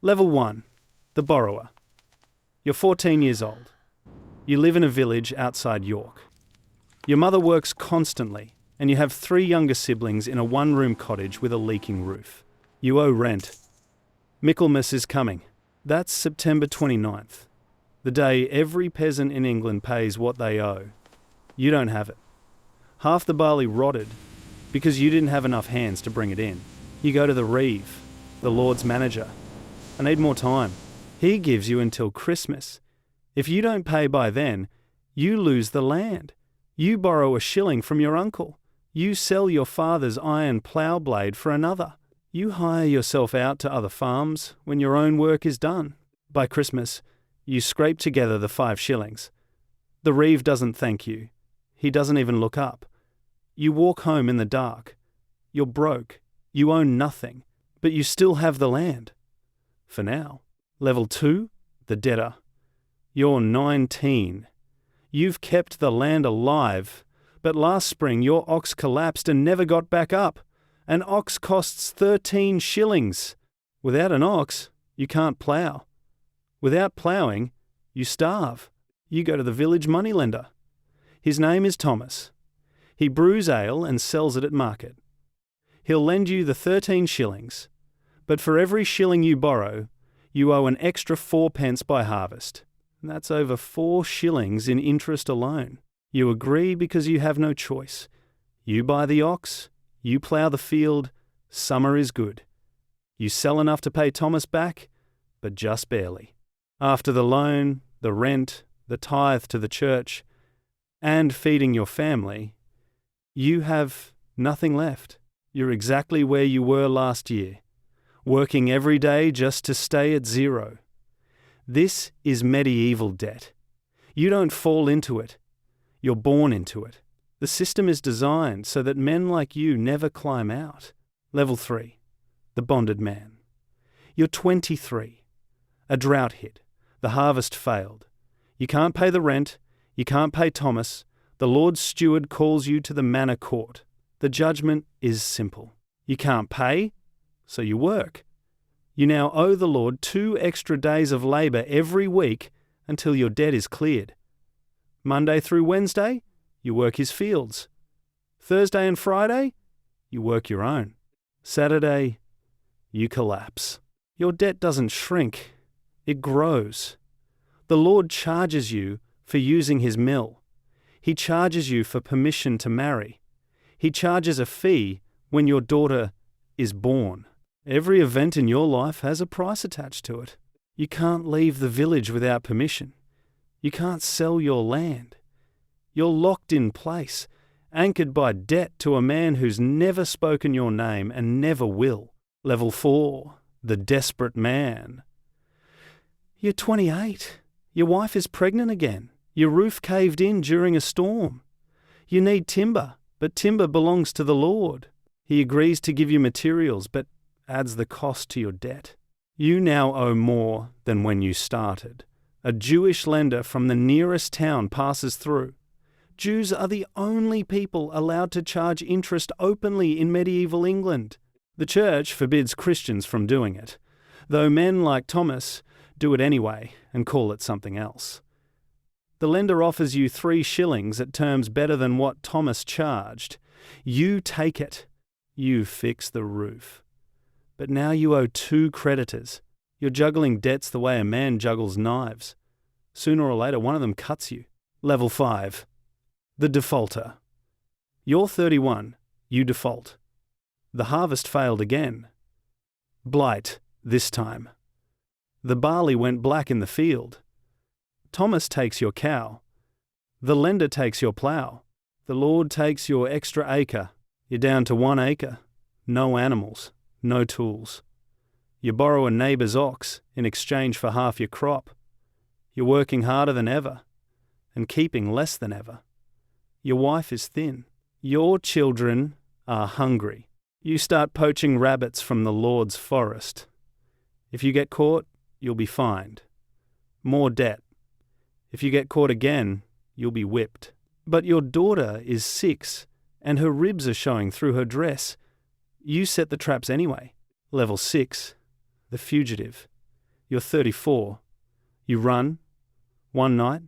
Level 1. The borrower. You're 14 years old. You live in a village outside York. Your mother works constantly, and you have 3 younger siblings in a one-room cottage with a leaking roof. You owe rent. Michaelmas is coming. That's September 29th, the day every peasant in England pays what they owe. You don't have it. Half the barley rotted because you didn't have enough hands to bring it in. You go to the reeve, the Lord's manager. I need more time. He gives you until Christmas. If you don't pay by then, you lose the land. You borrow a shilling from your uncle. You sell your father's iron plough blade for another. You hire yourself out to other farms when your own work is done. By Christmas, you scrape together the 5 shillings. The reeve doesn't thank you. He doesn't even look up. You walk home in the dark. You're broke. You own nothing, but you still have the land. For now. Level 2, the debtor. You're 19. You've kept the land alive, but last spring your ox collapsed and never got back up. An ox costs 13 shillings. Without an ox, you can't plough. Without ploughing, you starve. You go to the village moneylender. His name is Thomas. He brews ale and sells it at market. He'll lend you the 13 shillings, but for every shilling you borrow, you owe an extra 4 pence by harvest. That's over 4 shillings in interest alone. You agree because you have no choice. You buy the ox, you plough the field, summer is good. You sell enough to pay Thomas back, but just barely. After the loan, the rent, the tithe to the church, and feeding your family, you have nothing left. You're exactly where you were last year, working every day just to stay at zero. This is medieval debt. You don't fall into it. You're born into it. The system is designed so that men like you never climb out. Level 3. The bonded man. You're 23. A drought hit. The harvest failed. You can't pay the rent. You can't pay Thomas. The Lord's steward calls you to the manor court. The judgment is simple. You can't pay, so you work. You now owe the Lord 2 extra days of labour every week until your debt is cleared. Monday through Wednesday, you work his fields. Thursday and Friday, you work your own. Saturday, you collapse. Your debt doesn't shrink, it grows. The Lord charges you for using his mill. He charges you for permission to marry. He charges a fee when your daughter is born. Every event in your life has a price attached to it. You can't leave the village without permission. You can't sell your land. You're locked in place, anchored by debt to a man who's never spoken your name and never will. Level 4, the desperate man. You're 28. Your wife is pregnant again. Your roof caved in during a storm. You need timber, but timber belongs to the Lord. He agrees to give you materials, but adds the cost to your debt. You now owe more than when you started. A Jewish lender from the nearest town passes through. Jews are the only people allowed to charge interest openly in medieval England. The church forbids Christians from doing it, though men like Thomas do it anyway and call it something else. The lender offers you 3 shillings at terms better than what Thomas charged. You take it. You fix the roof. But now you owe 2 creditors. You're juggling debts the way a man juggles knives. Sooner or later, one of them cuts you. Level 5. The defaulter. You're 31. You default. The harvest failed again. Blight, this time. The barley went black in the field. Thomas takes your cow. The lender takes your plough. The Lord takes your extra acre. You're down to 1 acre. No animals. No tools. You borrow a neighbour's ox in exchange for half your crop. You're working harder than ever and keeping less than ever. Your wife is thin. Your children are hungry. You start poaching rabbits from the Lord's forest. If you get caught, you'll be fined. More debt. If you get caught again, you'll be whipped. But your daughter is 6 and her ribs are showing through her dress. You set the traps anyway. Level 6. The fugitive. You're 34. You run. One night,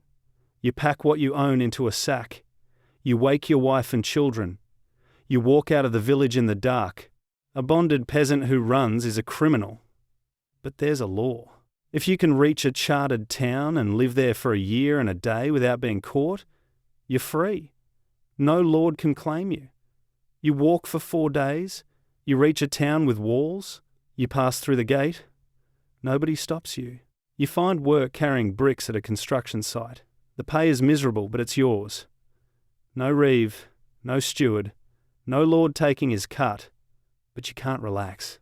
you pack what you own into a sack. You wake your wife and children. You walk out of the village in the dark. A bonded peasant who runs is a criminal. But there's a law. If you can reach a chartered town and live there for a year and a day without being caught, you're free. No lord can claim you. You walk for 4 days. You reach a town with walls. You pass through the gate. Nobody stops you. You find work carrying bricks at a construction site. The pay is miserable, but it's yours. No reeve, no steward, no lord taking his cut, but you can't relax.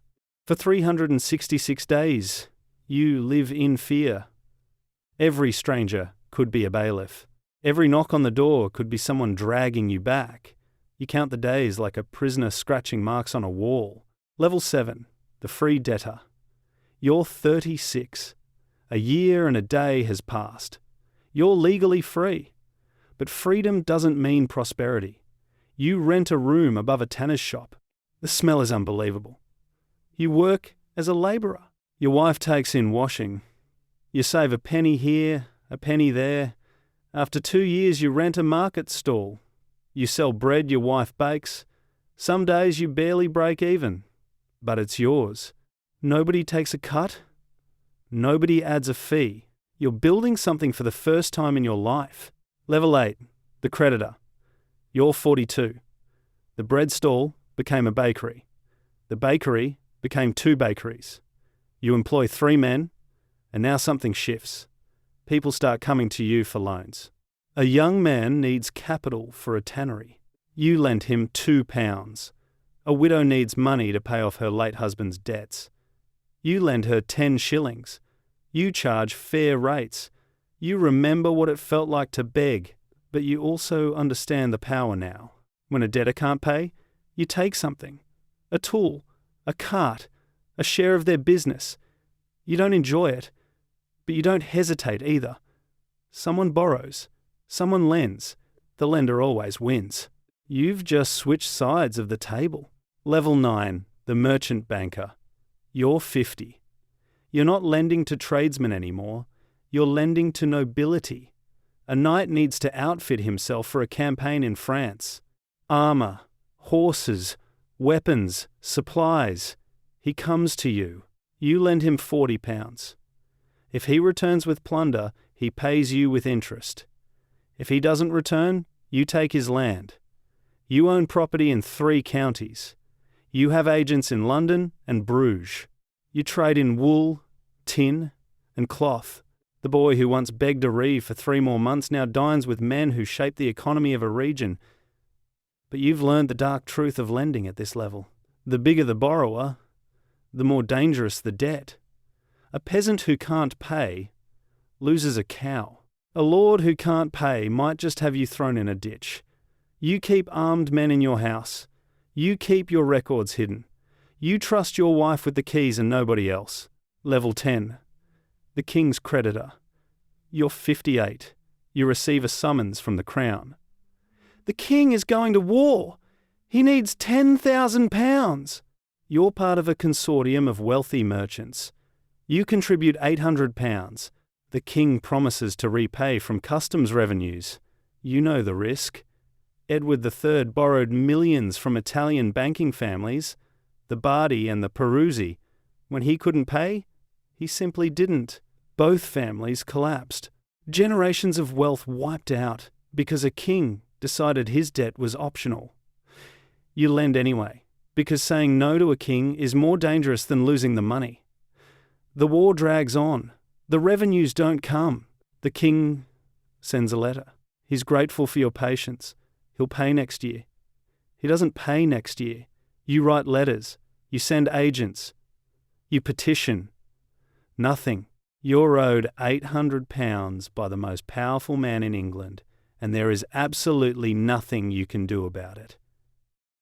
For 366 days, you live in fear. Every stranger could be a bailiff. Every knock on the door could be someone dragging you back. You count the days like a prisoner scratching marks on a wall. Level 7, the free debtor. You're 36. A year and a day has passed. You're legally free. But freedom doesn't mean prosperity. You rent a room above a tanner's shop. The smell is unbelievable. You work as a labourer. Your wife takes in washing. You save a penny here, a penny there. After 2 years, you rent a market stall. You sell bread your wife bakes. Some days you barely break even. But it's yours. Nobody takes a cut. Nobody adds a fee. You're building something for the first time in your life. Level 8, the creditor. You're 42. The bread stall became a bakery. The bakery became 2 bakeries. You employ 3 men, and now something shifts. People start coming to you for loans. A young man needs capital for a tannery. You lend him £2. A widow needs money to pay off her late husband's debts. You lend her 10 shillings. You charge fair rates. You remember what it felt like to beg, but you also understand the power now. When a debtor can't pay, you take something. A tool, a cart, a share of their business. You don't enjoy it, but you don't hesitate either. Someone borrows, someone lends. The lender always wins. You've just switched sides of the table. Level 9, the merchant banker. You're 50. You're not lending to tradesmen anymore. You're lending to nobility. A knight needs to outfit himself for a campaign in France. Armour, horses, weapons, supplies. He comes to you. You lend him £40. If he returns with plunder, he pays you with interest. If he doesn't return, you take his land. You own property in 3 counties. You have agents in London and Bruges. You trade in wool, tin, and cloth. The boy who once begged a reeve for 3 more months now dines with men who shape the economy of a region. But you've learned the dark truth of lending at this level. The bigger the borrower, the more dangerous the debt. A peasant who can't pay loses a cow. A lord who can't pay might just have you thrown in a ditch. You keep armed men in your house. You keep your records hidden. You trust your wife with the keys and nobody else. Level 10. The king's creditor. You're 58. You receive a summons from the crown. The king is going to war. He needs £10,000. You're part of a consortium of wealthy merchants. You contribute £800. The king promises to repay from customs revenues. You know the risk. Edward III borrowed millions from Italian banking families, the Bardi and the Peruzzi. When he couldn't pay, he simply didn't. Both families collapsed. Generations of wealth wiped out because a king decided his debt was optional. You lend anyway, because saying no to a king is more dangerous than losing the money. The war drags on. The revenues don't come. The king sends a letter. He's grateful for your patience. He'll pay next year. He doesn't pay next year. You write letters. You send agents. You petition. Nothing. You're owed £800 by the most powerful man in England, and there is absolutely nothing you can do about it.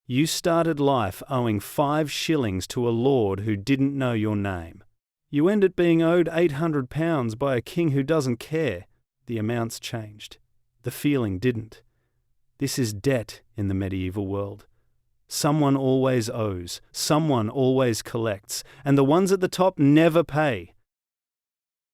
You started life owing 5 shillings to a lord who didn't know your name. You end up being owed £800 by a king who doesn't care. The amounts changed. The feeling didn't. This is debt in the medieval world. Someone always owes, someone always collects, and the ones at the top never pay.